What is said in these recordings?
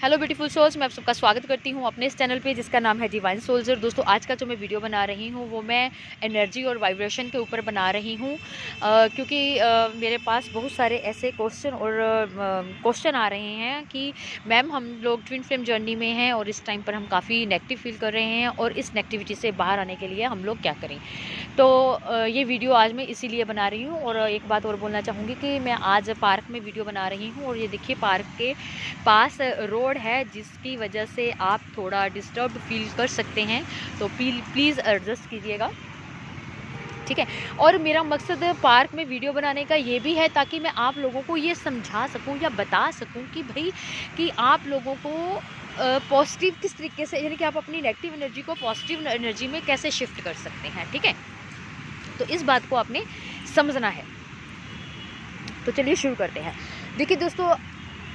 Hello beautiful souls, मैं आप सबका स्वागत करती हूँ अपने इस चैनल पे जिसका नाम है डिवाइन सोल्जर। दोस्तों, आज का जो मैं वीडियो बना रही हूँ वो मैं एनर्जी और वाइब्रेशन के ऊपर बना रही हूँ, क्योंकि मेरे पास बहुत सारे ऐसे क्वेश्चन आ रहे हैं कि मैम हम लोग ट्विन फ्लेम जर्नी में हैं और इस टाइम पर हम काफ़ी नेगेटिव फील कर रहे हैं और इस नेगेटिविटी से बाहर आने के लिए हम लोग क्या करें। तो ये वीडियो आज मैं इसीलिए बना रही हूँ। और एक बात और बोलना चाहूँगी कि मैं आज पार्क में वीडियो बना रही हूँ और ये देखिए पार्क के पास रोड है जिसकी वजह से आप थोड़ा डिस्टर्ब फील कर सकते हैं, तो प्लीज़ एडजस्ट कीजिएगा, ठीक है। और मेरा मकसद पार्क में वीडियो बनाने का ये भी है ताकि मैं आप लोगों को ये समझा सकूं या बता सकूं कि भाई कि आप लोगों को पॉजिटिव किस तरीके से, यानी कि आप अपनी नेगेटिव एनर्जी को पॉजिटिव एनर्जी में कैसे शिफ्ट कर सकते हैं, ठीक है। तो इस बात को आपने समझना है। तो चलिए शुरू करते हैं। देखिए दोस्तों,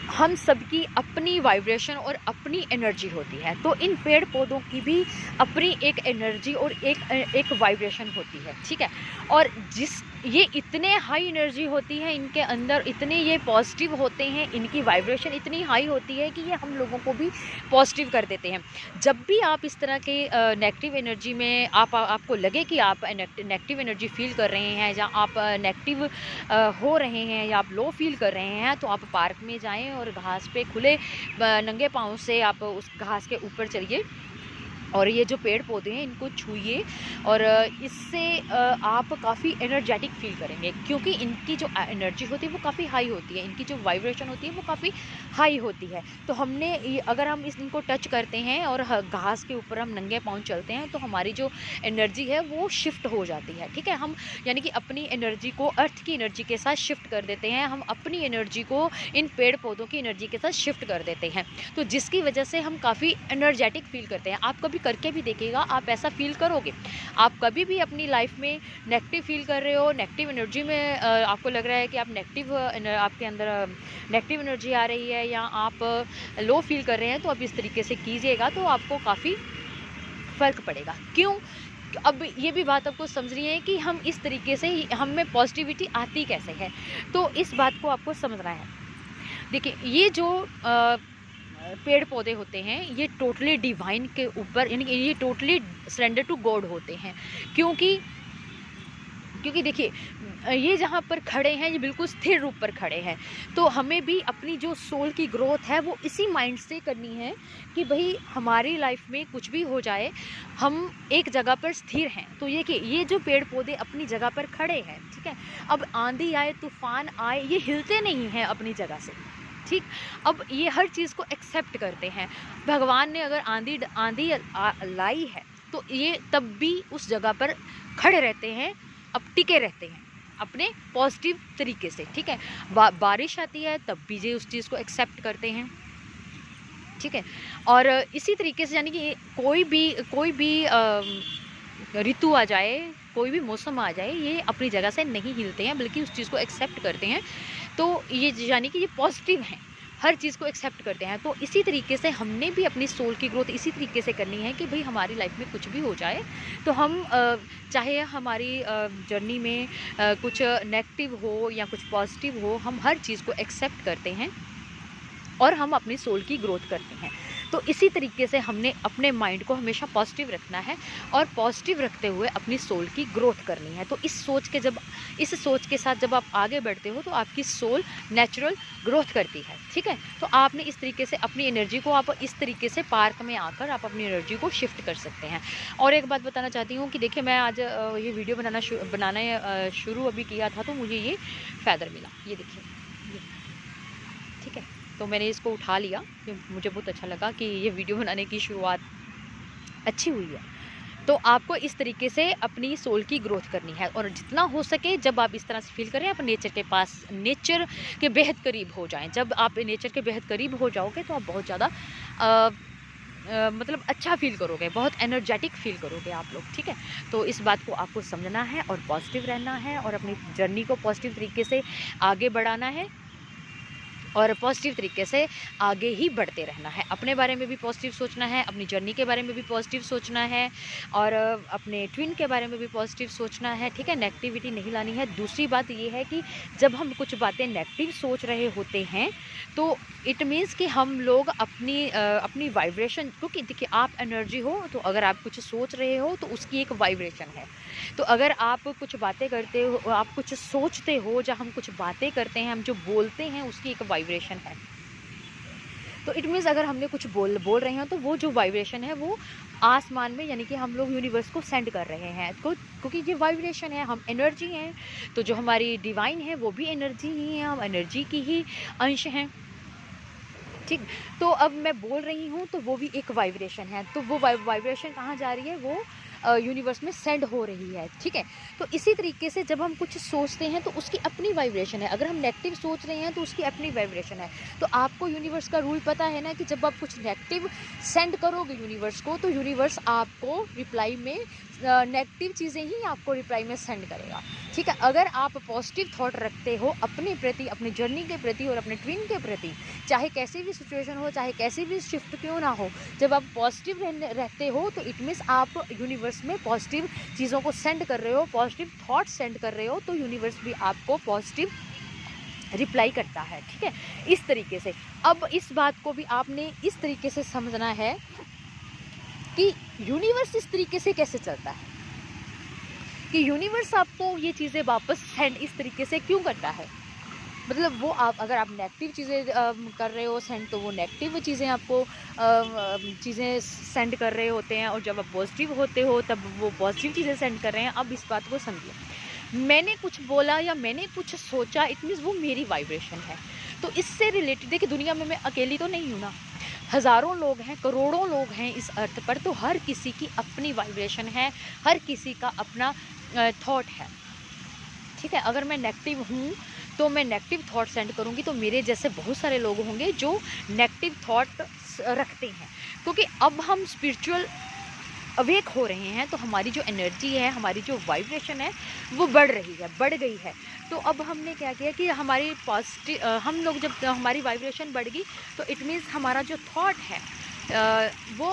हम सबकी अपनी वाइब्रेशन और अपनी एनर्जी होती है, तो इन पेड़ पौधों की भी अपनी एक एनर्जी और एक वाइब्रेशन होती है, ठीक है। और ये इतने हाई एनर्जी होती है इनके अंदर, इतने ये पॉजिटिव होते हैं, इनकी वाइब्रेशन इतनी हाई होती है कि ये हम लोगों को भी पॉजिटिव कर देते हैं। जब भी आप इस तरह के नेगेटिव एनर्जी में आपको लगे कि आप नेगेटिव एनर्जी फील कर रहे हैं या आप नेगेटिव हो रहे हैं या आप लो फील कर रहे हैं, तो आप पार्क में जाएं और घास पे खुले नंगे पाँव से आप उस घास के ऊपर चलिए और ये जो पेड़ पौधे हैं इनको छूइए और इससे आप काफ़ी एनर्जेटिक फील करेंगे, क्योंकि इनकी जो एनर्जी होती है वो काफ़ी हाई होती है, इनकी जो वाइब्रेशन होती है वो काफ़ी हाई होती है। तो हमने अगर हम इनको टच करते हैं और घास के ऊपर हम नंगे पाँव चलते हैं तो हमारी जो एनर्जी है वो शिफ्ट हो जाती है, ठीक है। हम यानी कि अपनी एनर्जी को अर्थ की एनर्जी के साथ शिफ्ट कर देते हैं, हम अपनी एनर्जी को इन पेड़ पौधों की एनर्जी के साथ शिफ्ट कर देते हैं, तो जिसकी वजह से हम काफ़ी एनर्जेटिक फील करते हैं। आप कभी करके भी देखिएगा, आप ऐसा फील करोगे। आप कभी भी अपनी लाइफ में नेगेटिव फील कर रहे हो, नेगेटिव एनर्जी में आपको लग रहा है कि आप आपके अंदर नेगेटिव एनर्जी आ रही है या आप लो फील कर रहे हैं, तो अब इस तरीके से कीजिएगा तो आपको काफ़ी फ़र्क पड़ेगा। क्यों? अब ये भी बात आपको समझनी है कि हम इस तरीके से हम में पॉजिटिविटी आती कैसे है, तो इस बात को आपको समझना है। देखिए, ये जो पेड़ पौधे होते हैं ये टोटली डिवाइन के ऊपर, यानी कि ये टोटली सरेंडर टू गॉड होते हैं, क्योंकि देखिए ये जहाँ पर खड़े हैं ये बिल्कुल स्थिर रूप पर खड़े हैं। तो हमें भी अपनी जो सोल की ग्रोथ है वो इसी माइंड से करनी है कि भाई हमारी लाइफ में कुछ भी हो जाए हम एक जगह पर स्थिर हैं। तो ये जो पेड़ पौधे अपनी जगह पर खड़े हैं, ठीक है। अब आंधी आए तूफान आए ये हिलते नहीं हैं अपनी जगह से, ठीक। अब ये हर चीज़ को एक्सेप्ट करते हैं। भगवान ने अगर आंधी लाई है तो ये तब भी उस जगह पर खड़े रहते हैं, अब टिके रहते हैं अपने पॉजिटिव तरीके से, ठीक है। बारिश आती है तब भी ये उस चीज़ को एक्सेप्ट करते हैं, ठीक है। और इसी तरीके से यानी कि कोई भी ऋतु आ जाए, कोई भी मौसम आ जाए, ये अपनी जगह से नहीं हिलते हैं बल्कि उस चीज़ को एक्सेप्ट करते हैं। तो ये यानी कि ये पॉजिटिव हैं, हर चीज़ को एक्सेप्ट करते हैं। तो इसी तरीके से हमने भी अपनी सोल की ग्रोथ इसी तरीके से करनी है कि भाई हमारी लाइफ में कुछ भी हो जाए तो हम चाहे हमारी जर्नी में कुछ नेगेटिव हो या कुछ पॉजिटिव हो, हम हर चीज़ को एक्सेप्ट करते हैं और हम अपनी सोल की ग्रोथ करते हैं। तो इसी तरीके से हमने अपने माइंड को हमेशा पॉजिटिव रखना है और पॉजिटिव रखते हुए अपनी सोल की ग्रोथ करनी है। तो इस सोच के साथ जब आप आगे बढ़ते हो तो आपकी सोल नेचुरल ग्रोथ करती है, ठीक है। तो आपने इस तरीके से अपनी एनर्जी को आप इस तरीके से पार्क में आकर आप अपनी एनर्जी को शिफ्ट कर सकते हैं। और एक बात बताना चाहती हूँ कि देखिए, मैं आज ये वीडियो बनाना शुरू अभी किया था तो मुझे ये फैदर मिला, ये देखिए, ठीक है। तो मैंने इसको उठा लिया, मुझे बहुत अच्छा लगा कि ये वीडियो बनाने की शुरुआत अच्छी हुई है। तो आपको इस तरीके से अपनी सोल की ग्रोथ करनी है और जितना हो सके जब आप इस तरह से फील करें, आप नेचर के पास, नेचर के बेहद करीब हो जाएं। जब आप नेचर के बेहद करीब हो जाओगे तो आप बहुत ज़्यादा मतलब अच्छा फील करोगे, बहुत एनर्जेटिक फील करोगे आप लोग, ठीक है। तो इस बात को आपको समझना है और पॉजिटिव रहना है और अपनी जर्नी को पॉजिटिव तरीके से आगे बढ़ाना है। और पॉजिटिव तरीके से आगे ही बढ़ते रहना है। अपने बारे में भी पॉजिटिव सोचना है, अपनी जर्नी के बारे में भी पॉजिटिव सोचना है और अपने ट्विन के बारे में भी पॉजिटिव सोचना है, ठीक है। नेगेटिविटी नहीं लानी है। दूसरी बात ये है कि जब हम कुछ बातें नेगेटिव सोच रहे होते हैं तो इट मीन्स कि हम लोग अपनी वाइब्रेशन, क्योंकि देखिए आप एनर्जी हो, तो अगर आप कुछ सोच रहे हो तो उसकी एक वाइब्रेशन है। तो अगर आप कुछ बातें करते हो, आप कुछ सोचते हो, जब हम कुछ बातें करते हैं, हम जो बोलते हैं उसकी एक वाइब्रेशन है। तो इट मीन्स अगर हमने कुछ बोल रहे हैं तो वो जो वाइब्रेशन है वो आसमान में, यानी कि हम लोग यूनिवर्स को सेंड कर रहे हैं, क्योंकि ये वाइब्रेशन है, हम एनर्जी हैं। तो जो हमारी डिवाइन है वो भी एनर्जी ही है, हम एनर्जी की ही अंश हैं, ठीक। तो अब मैं बोल रही हूँ तो वो भी एक वाइब्रेशन है। तो वो वाइब्रेशन कहाँ जा रही है, वो यूनिवर्स में सेंड हो रही है, ठीक है। तो इसी तरीके से जब हम कुछ सोचते हैं तो उसकी अपनी वाइब्रेशन है। अगर हम नेगेटिव सोच रहे हैं तो उसकी अपनी वाइब्रेशन है। तो आपको यूनिवर्स का रूल पता है ना कि जब आप कुछ नेगेटिव सेंड करोगे यूनिवर्स को, तो यूनिवर्स आपको रिप्लाई में नेगेटिव चीज़ें ही आपको रिप्लाई में सेंड करेगा, ठीक है। अगर आप पॉजिटिव थॉट रखते हो अपने प्रति, अपनी जर्नी के प्रति और अपने ट्विन के प्रति, चाहे कैसी भी सिचुएशन हो, चाहे कैसी भी शिफ्ट क्यों ना हो, जब आप पॉजिटिव रहते हो तो इट मीन्स आप यूनिवर्स में पॉजिटिव चीज़ों को सेंड कर रहे हो, पॉजिटिव थॉट सेंड कर रहे हो, तो यूनिवर्स भी आपको पॉजिटिव रिप्लाई करता है, ठीक है। इस तरीके से अब इस बात को भी आपने इस तरीके से समझना है कि यूनिवर्स इस तरीके से कैसे चलता है, कि यूनिवर्स आपको ये चीज़ें वापस सेंड इस तरीके से क्यों करता है। मतलब वो आप, अगर आप नेगेटिव चीज़ें कर रहे हो सेंड, तो वो नेगेटिव चीज़ें आपको चीज़ें सेंड कर रहे होते हैं, और जब आप पॉजिटिव होते हो तब वो पॉजिटिव चीज़ें सेंड कर रहे हैं। अब इस बात को समझिए, मैंने कुछ बोला या मैंने कुछ सोचा, इट मीन्स वो मेरी वाइब्रेशन है। तो इससे रिलेटेड देखिए, दुनिया में मैं अकेली तो नहीं हूँ ना, हज़ारों लोग हैं, करोड़ों लोग हैं इस अर्थ पर, तो हर किसी की अपनी वाइब्रेशन है, हर किसी का अपना थॉट है, ठीक है। अगर मैं नेगेटिव हूँ तो मैं नेगेटिव थॉट सेंड करूँगी, तो मेरे जैसे बहुत सारे लोग होंगे जो नेगेटिव थॉट रखते हैं। क्योंकि अब हम स्पिरिचुअल अवेक हो रहे हैं, तो हमारी जो एनर्जी है, हमारी जो वाइब्रेशन है वो बढ़ रही है, बढ़ गई है। तो अब हमने क्या किया कि हमारी पॉजिटिव, हम लोग जब हमारी वाइब्रेशन बढ़ गई तो इट मीन्स हमारा जो थॉट है वो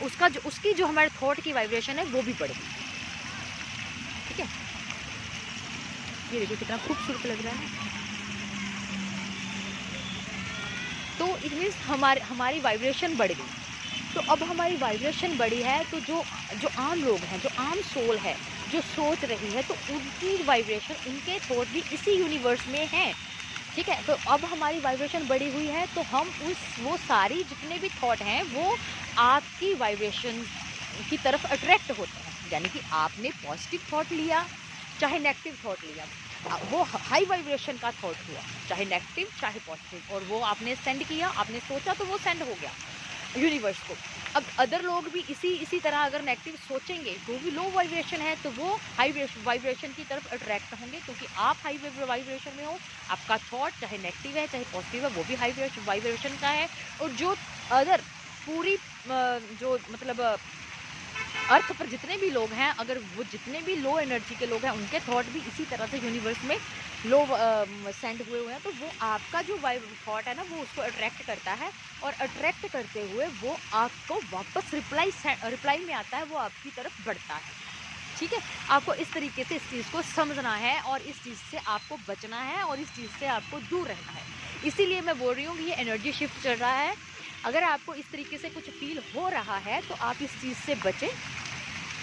उसकी जो हमारे थॉट की वाइब्रेशन है वो भी बढ़ गई, ठीक है। ये देखिए कितना खूबसूरत लग रहा है। तो इट मीन्स हमारी वाइब्रेशन बढ़ गई। तो अब हमारी वाइब्रेशन बढ़ी है, तो जो आम लोग हैं, जो आम सोल है, जो सोच रही है, तो उनकी वाइब्रेशन, उनके थॉट भी इसी यूनिवर्स में हैं, ठीक है। तो अब हमारी वाइब्रेशन बढ़ी हुई है, तो हम वो सारी जितने भी थॉट हैं वो आपकी वाइब्रेशन की तरफ अट्रैक्ट होते हैं। यानी कि आपने पॉजिटिव थॉट लिया चाहे नेगेटिव थॉट लिया, वो हाई वाइब्रेशन का थॉट हुआ, चाहे नेगेटिव चाहे पॉजिटिव, और वो आपने सेंड किया, आपने सोचा तो वो सेंड हो गया यूनिवर्स को। अब अदर लोग भी इसी तरह अगर नेगेटिव सोचेंगे, जो भी लो वाइब्रेशन है, तो वो हाई वाइब्रेशन की तरफ अट्रैक्ट होंगे, क्योंकि आप हाई वाइब्रेशन में हो। आपका थॉट चाहे नेगेटिव है चाहे पॉजिटिव है, वो भी हाई वाइब्रेशन का है। और जो अदर पूरी जो मतलब अर्थ पर जितने भी लोग हैं, अगर वो जितने भी लो एनर्जी के लोग हैं, उनके थॉट भी इसी तरह से यूनिवर्स में लो सेंड हुए हैं, तो वो आपका जो थॉट है ना, वो उसको अट्रैक्ट करता है, और अट्रैक्ट करते हुए वो आपको वापस रिप्लाई में आता है, वो आपकी तरफ बढ़ता है, ठीक है। आपको इस तरीके से इस चीज़ को समझना है, और इस चीज़ से आपको बचना है, और इस चीज़ से आपको दूर रहना है। इसीलिए मैं बोल रही हूँ कि ये एनर्जी शिफ्ट चल रहा है। अगर आपको इस तरीके से कुछ फील हो रहा है, तो आप इस चीज़ से बचें,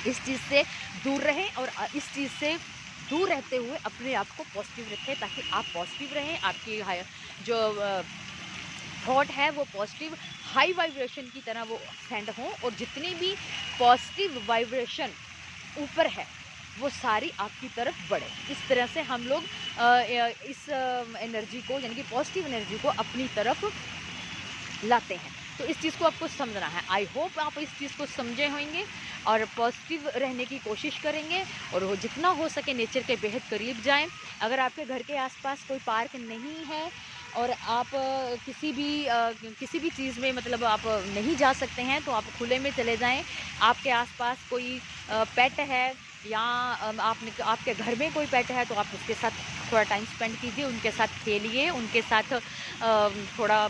इस चीज़ से दूर रहें, और इस चीज़ से दूर रहते हुए अपने आप को पॉजिटिव रखें, ताकि आप पॉजिटिव रहें, आपकी जो थॉट है वो पॉजिटिव हाई वाइब्रेशन की तरह वो सेंड हो, और जितनी भी पॉजिटिव वाइब्रेशन ऊपर है वो सारी आपकी तरफ बढ़े। इस तरह से हम लोग इस एनर्जी को, यानी कि पॉजिटिव एनर्जी को अपनी तरफ लाते हैं। तो इस चीज़ को आपको समझना है। आई होप आप इस चीज़ को समझे होंगे और पॉजिटिव रहने की कोशिश करेंगे, और वो जितना हो सके नेचर के बेहद करीब जाएं। अगर आपके घर के आसपास कोई पार्क नहीं है, और आप किसी भी चीज़ में मतलब आप नहीं जा सकते हैं, तो आप खुले में चले जाएं। आपके आसपास कोई पेट है, या आपके घर में कोई पेट है, तो आप उसके साथ थोड़ा टाइम स्पेंड कीजिए, उनके साथ खेलिए, उनके साथ थोड़ा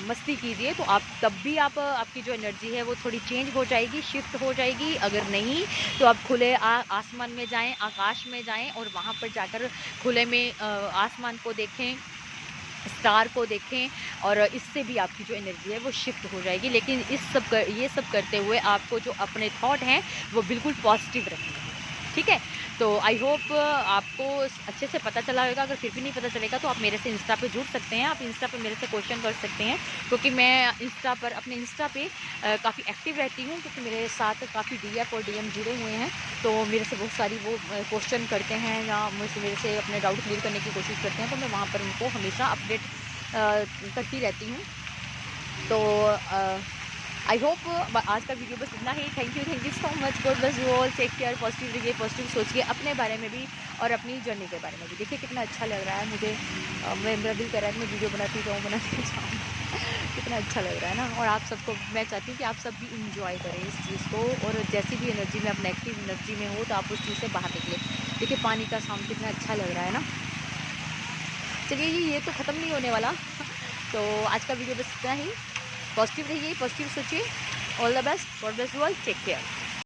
मस्ती कीजिए, तो आप तब भी आपकी जो एनर्जी है वो थोड़ी चेंज हो जाएगी, शिफ्ट हो जाएगी। अगर नहीं तो आप खुले आसमान में जाएँ, आकाश में जाएँ और वहाँ पर जाकर खुले में आसमान को देखें, स्टार को देखें, और इससे भी आपकी जो एनर्जी है वो शिफ्ट हो जाएगी। लेकिन ये सब करते हुए आपको जो अपने थॉट हैं वो बिल्कुल पॉजिटिव रखने हैं, ठीक है? तो आई होप आपको अच्छे से पता चला होगा। अगर फिर भी नहीं पता चलेगा तो आप मेरे से इंस्टा पे जुड़ सकते हैं, आप इंस्टा पे मेरे से क्वेश्चन कर सकते हैं, क्योंकि मैं अपने इंस्टा पे काफ़ी एक्टिव रहती हूँ, क्योंकि मेरे साथ काफ़ी डीएफ और डीएम जुड़े हुए हैं। तो मेरे से बहुत सारी वो क्वेश्चन करते हैं या मेरे से अपने डाउट क्लियर करने की कोशिश करते हैं, तो मैं वहाँ पर उनको हमेशा अपडेट करती रहती हूँ। तो आई होप आज का वीडियो बस इतना ही। Thank you so much. God bless you all. Take care. Positive रहिए, पॉजिटिव सोचिए अपने बारे में भी और अपनी जर्नी के बारे में भी। देखिए कितना अच्छा लग रहा है मुझे। मेरा दिल कर रहा है कि मैं वीडियो बनाती जाऊँ कितना अच्छा लग रहा है ना। और आप सबको मैं चाहती हूँ कि आप सब भी इंजॉय करें इस चीज़ को, और जैसी भी एनर्जी में आप नेगेटिव एनर्जी में हो तो आप उस चीज़ से बाहर निकले। देखिए पानी का साउंड कितना अच्छा लग रहा है ना। चलिए ये तो ख़त्म नहीं होने वाला। तो आज का वीडियो बस इतना ही। पॉजिटिव रहिए, पॉजिटिव सोचिए। All the best. God bless you all. Take care.